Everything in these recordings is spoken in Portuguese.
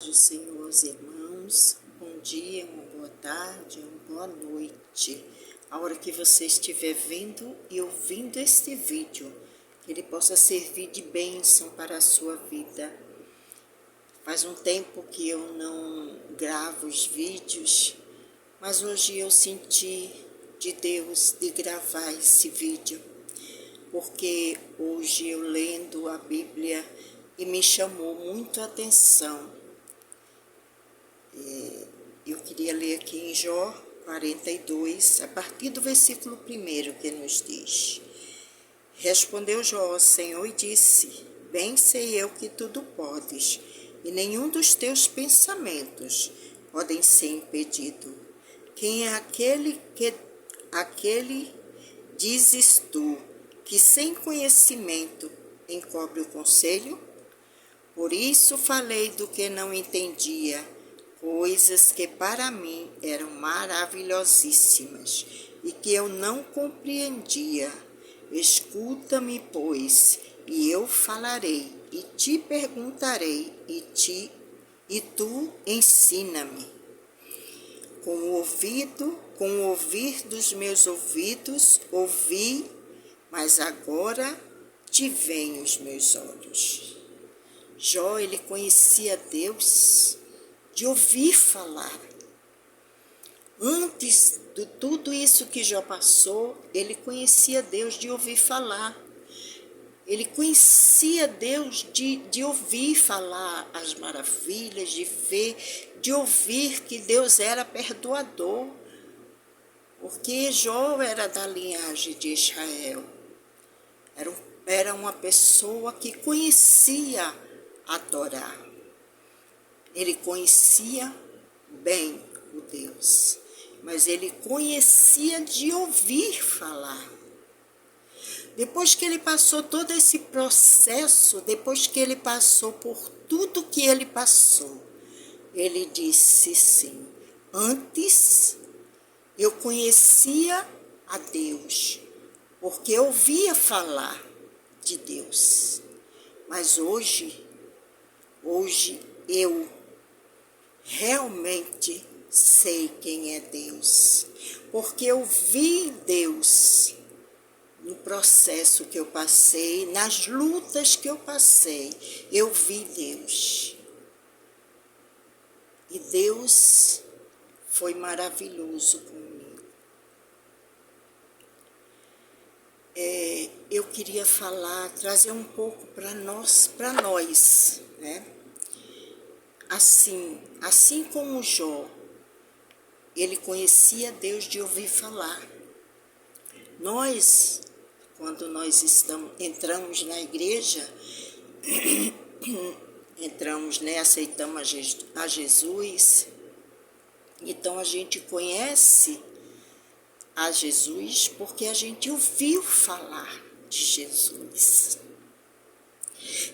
do Senhor aos irmãos. Bom dia, uma boa tarde, uma boa noite. A hora que você estiver vendo e ouvindo este vídeo, que ele possa servir de bênção para a sua vida. Faz um tempo que eu não gravo os vídeos, mas hoje eu senti de Deus de gravar esse vídeo, porque hoje eu lendo a Bíblia e me chamou muito a atenção. Eu queria ler aqui em Jó 42, a partir do versículo 1, que nos diz: Respondeu Jó ao Senhor e disse: Bem sei eu que tudo podes, e nenhum dos teus pensamentos podem ser impedido. Quem é aquele dizes tu, que sem conhecimento encobre o conselho? Por isso falei do que não entendia, coisas que para mim eram maravilhosíssimas e que eu não compreendia. Escuta-me, pois, e eu falarei, e te perguntarei, e tu ensina-me. Com o ouvir dos meus ouvidos, ouvi, mas agora te veem os meus olhos. Jó, ele conhecia Deus de ouvir falar. Antes de tudo isso que Jó passou, ele conhecia Deus de ouvir falar. Ele conhecia Deus de ouvir falar as maravilhas, de ver, de ouvir que Deus era perdoador. Porque Jó era da linhagem de Israel. Era uma pessoa que conhecia adorar. Ele conhecia bem o Deus, mas ele conhecia de ouvir falar. Depois que ele passou todo esse processo, depois que ele passou por tudo que ele passou, ele disse sim: antes eu conhecia a Deus, porque eu ouvia falar de Deus, mas hoje eu realmente sei quem é Deus, porque eu vi Deus no processo que eu passei, nas lutas que eu passei, eu vi Deus. E Deus foi maravilhoso comigo. Eu queria trazer um pouco para nós, né? Assim como Jó, ele conhecia Deus de ouvir falar. Nós, quando nós entramos na igreja, entramos, né, aceitamos a Jesus, então a gente conhece a Jesus porque a gente ouviu falar de Jesus.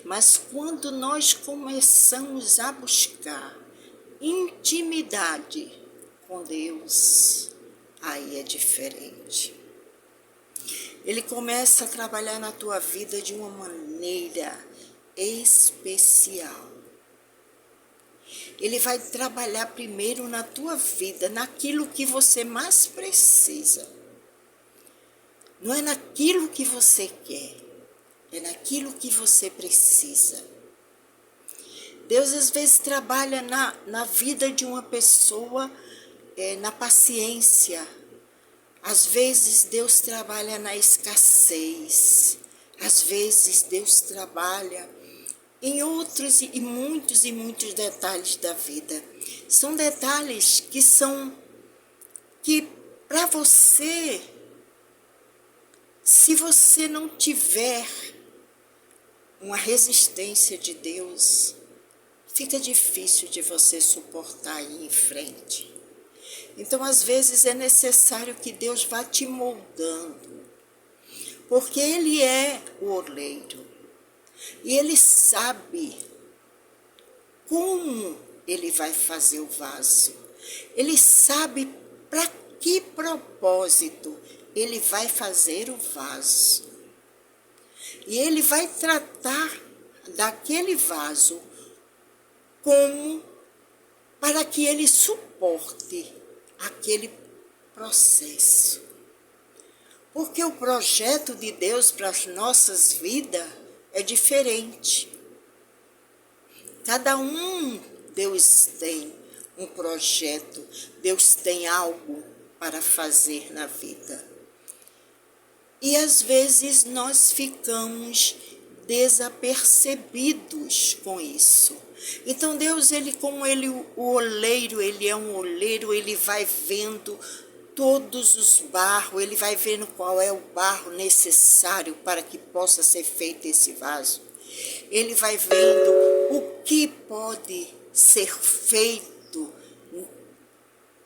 Mas quando nós começamos a buscar intimidade com Deus, aí é diferente. Ele começa a trabalhar na tua vida de uma maneira especial. Ele vai trabalhar primeiro na tua vida, naquilo que você mais precisa. Não é naquilo que você quer, é naquilo que você precisa. Deus às vezes trabalha na vida de uma pessoa, na paciência. Às vezes Deus trabalha na escassez. Às vezes Deus trabalha em outros e muitos detalhes da vida. São detalhes que para você, se você não tiver uma resistência de Deus, fica difícil de você suportar e ir em frente. Então, às vezes, é necessário que Deus vá te moldando, porque Ele é o oleiro, e Ele sabe como Ele vai fazer o vaso. Ele sabe para que propósito Ele vai fazer o vaso. E Ele vai tratar daquele vaso como que ele suporte aquele processo. Porque o projeto de Deus para as nossas vidas é diferente. Cada um, Deus tem um projeto, Deus tem algo para fazer na vida. E às vezes nós ficamos desapercebidos com isso. Então Deus, como ele, o oleiro, ele é um oleiro, ele vai vendo todos os barros, ele vai vendo qual é o barro necessário para que possa ser feito esse vaso. Ele vai vendo o que pode ser feito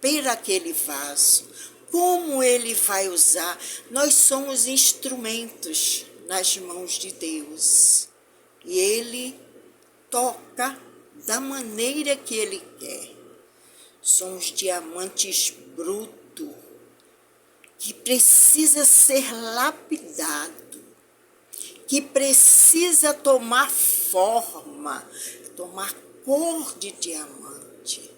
por aquele vaso, como ele vai usar. Nós somos instrumentos nas mãos de Deus e ele toca da maneira que ele quer. Somos diamantes brutos que precisa ser lapidado, que precisa tomar forma, tomar cor de diamante,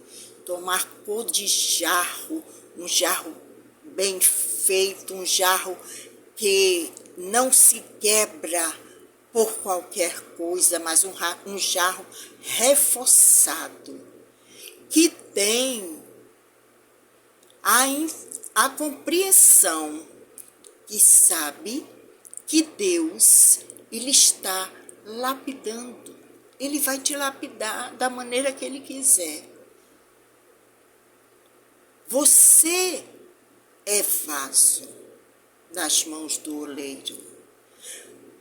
tomar cor de jarro, um jarro bem feito, um jarro que não se quebra por qualquer coisa, mas um jarro reforçado, que tem a compreensão, que sabe que Deus, ele está lapidando. Ele vai te lapidar da maneira que ele quiser. Você é vaso nas mãos do oleiro.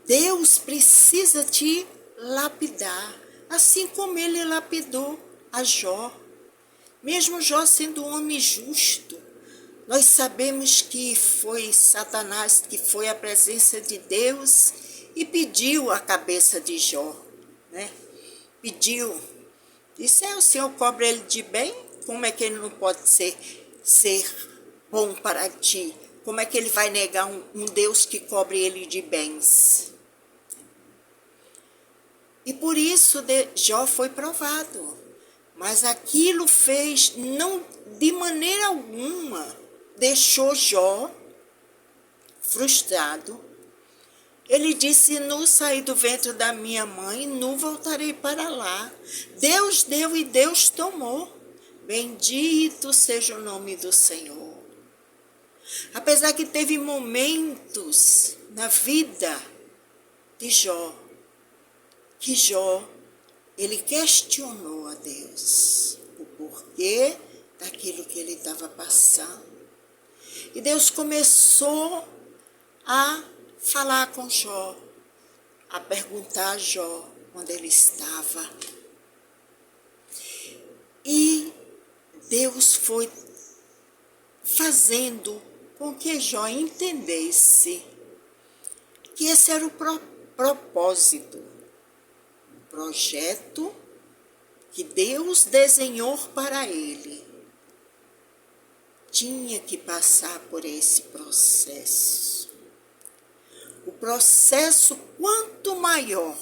Deus precisa te lapidar, assim como ele lapidou a Jó. Mesmo Jó sendo um homem justo, nós sabemos que foi Satanás que foi à presença de Deus e pediu a cabeça de Jó, né? Pediu, disse, o Senhor cobre ele de bem, como é que ele não pode ser bom para ti? Como é que ele vai negar um Deus que cobre ele de bens? E por isso Jó foi provado. Mas aquilo fez, não de maneira alguma, deixou Jó frustrado. Ele disse, nu saí do ventre da minha mãe, nu voltarei para lá. Deus deu e Deus tomou. Bendito seja o nome do Senhor. Apesar que teve momentos na vida de Jó, que Jó, ele questionou a Deus o porquê daquilo que ele estava passando. E Deus começou a falar com Jó, a perguntar a Jó onde ele estava. E Deus foi fazendo com que Jó entendesse que esse era o propósito, o projeto que Deus desenhou para ele. Tinha que passar por esse processo. O processo, quanto maior,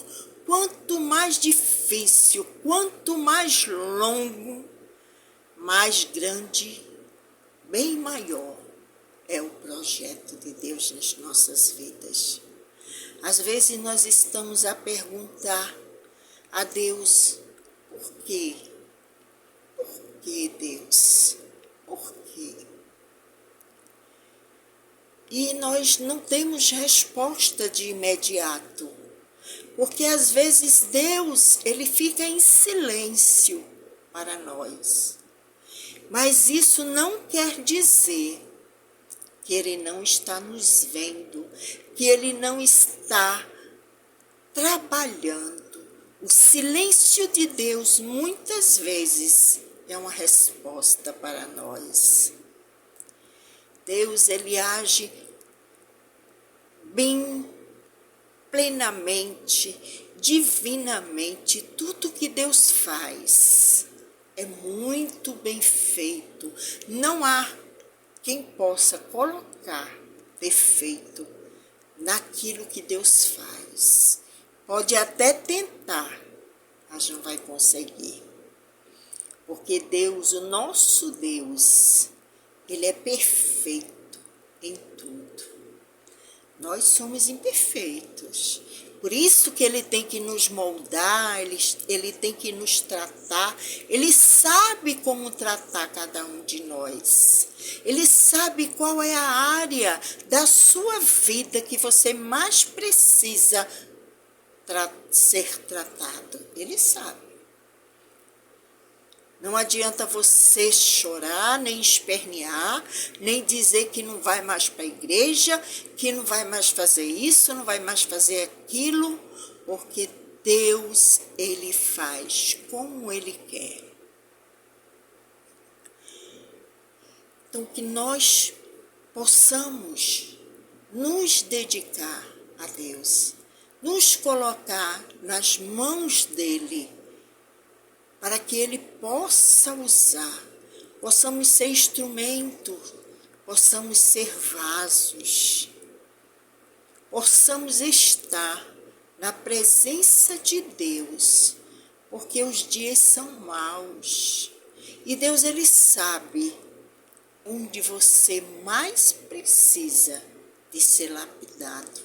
quanto mais difícil, quanto mais longo, mais grande, bem maior é o projeto de Deus nas nossas vidas. Às vezes nós estamos a perguntar a Deus, por quê? Por que, Deus? Por quê? E nós não temos resposta de imediato, porque às vezes Deus, ele fica em silêncio para nós. Mas isso não quer dizer que ele não está nos vendo, que ele não está trabalhando. O silêncio de Deus muitas vezes é uma resposta para nós. Deus, ele age bem, plenamente, divinamente. Tudo que Deus faz é muito bem feito. Não há quem possa colocar defeito naquilo que Deus faz. Pode até tentar, mas não vai conseguir. Porque Deus, o nosso Deus, Ele é perfeito em tudo. Nós somos imperfeitos. Por isso que Ele tem que nos moldar, ele tem que nos tratar. Ele sabe como tratar cada um de nós. Ele sabe qual é a área da sua vida que você mais precisa ser tratado. Ele sabe. Não adianta você chorar, nem espernear, nem dizer que não vai mais para a igreja, que não vai mais fazer isso, não vai mais fazer aquilo, porque Deus, Ele faz como Ele quer. Então, que nós possamos nos dedicar a Deus, nos colocar nas mãos dEle, para que Ele possa usar, possamos ser instrumento, possamos ser vasos, possamos estar na presença de Deus, porque os dias são maus. E Deus, Ele sabe onde você mais precisa de ser lapidado.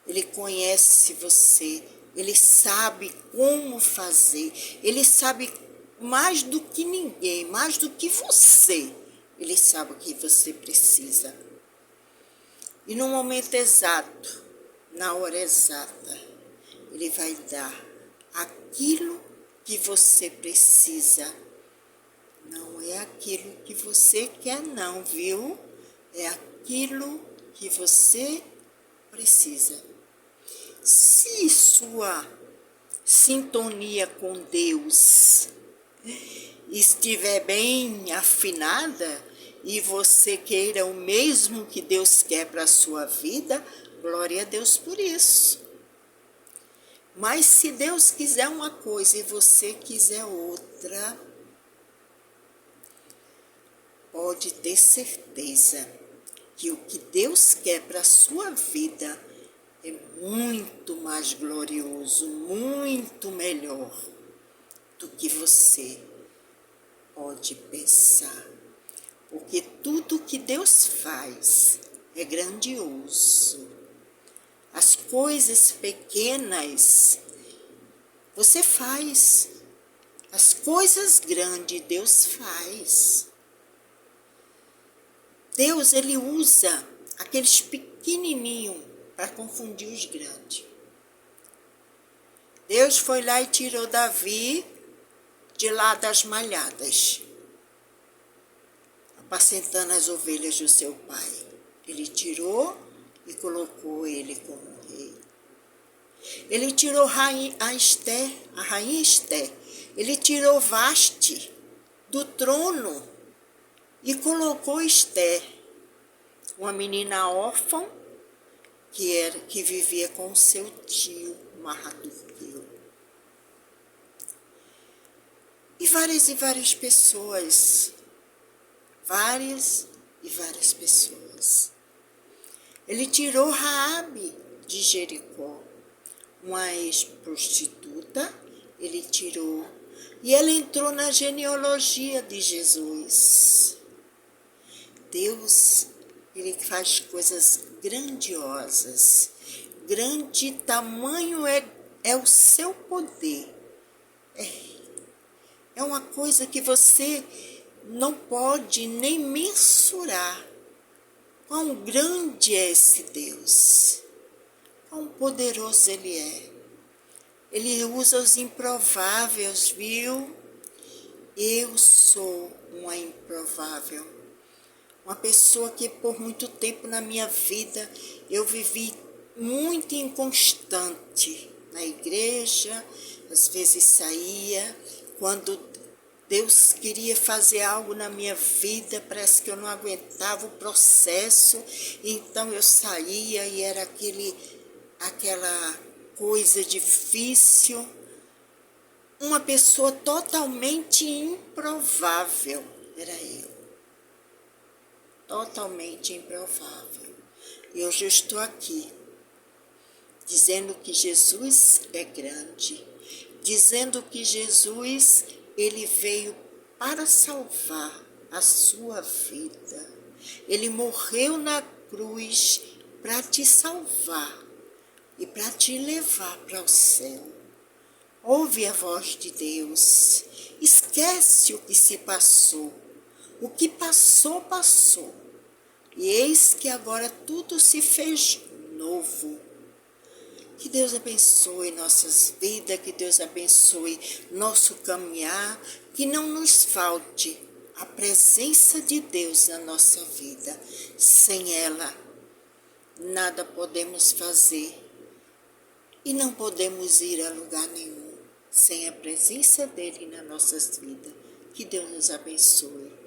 Ele conhece você. Ele sabe como fazer, Ele sabe mais do que ninguém, mais do que você. Ele sabe o que você precisa. E no momento exato, na hora exata, Ele vai dar aquilo que você precisa. Não é aquilo que você quer não, viu? É aquilo que você precisa. Se sua sintonia com Deus estiver bem afinada e você queira o mesmo que Deus quer para a sua vida, glória a Deus por isso. Mas se Deus quiser uma coisa e você quiser outra, pode ter certeza que o que Deus quer para a sua vida é muito mais glorioso, muito melhor do que você pode pensar. Porque tudo que Deus faz é grandioso. As coisas pequenas você faz. As coisas grandes Deus faz. Deus, Ele usa aqueles pequenininhos para confundir os grandes. Deus foi lá e tirou Davi de lá das malhadas, apacentando as ovelhas do seu pai. Ele tirou e colocou ele como rei. Ele tirou a rainha Esther. Ele tirou Vaste do trono e colocou Esther, uma menina órfã, que vivia com seu tio Mardoqueu. E várias pessoas. Várias pessoas. Ele tirou Raabe de Jericó, uma ex-prostituta, ele tirou. E ela entrou na genealogia de Jesus. Deus, Ele faz coisas grandiosas. Grande tamanho é o seu poder. É uma coisa que você não pode nem mensurar. Quão grande é esse Deus. Quão poderoso Ele é. Ele usa os improváveis, viu? Eu sou uma improvável. Uma pessoa que por muito tempo na minha vida eu vivi muito inconstante na igreja, às vezes saía, quando Deus queria fazer algo na minha vida, parece que eu não aguentava o processo, então eu saía e era aquela coisa difícil. Uma pessoa totalmente improvável era eu. Totalmente improvável. E hoje eu estou aqui, dizendo que Jesus é grande, dizendo que Jesus Ele veio para salvar a sua vida. Ele morreu na cruz para te salvar e para te levar para o céu. Ouve a voz de Deus. Esquece o que se passou. O que passou, passou. E eis que agora tudo se fez novo. Que Deus abençoe nossas vidas, que Deus abençoe nosso caminhar, que não nos falte a presença de Deus na nossa vida. Sem ela, nada podemos fazer e não podemos ir a lugar nenhum sem a presença dele nas nossas vidas. Que Deus nos abençoe.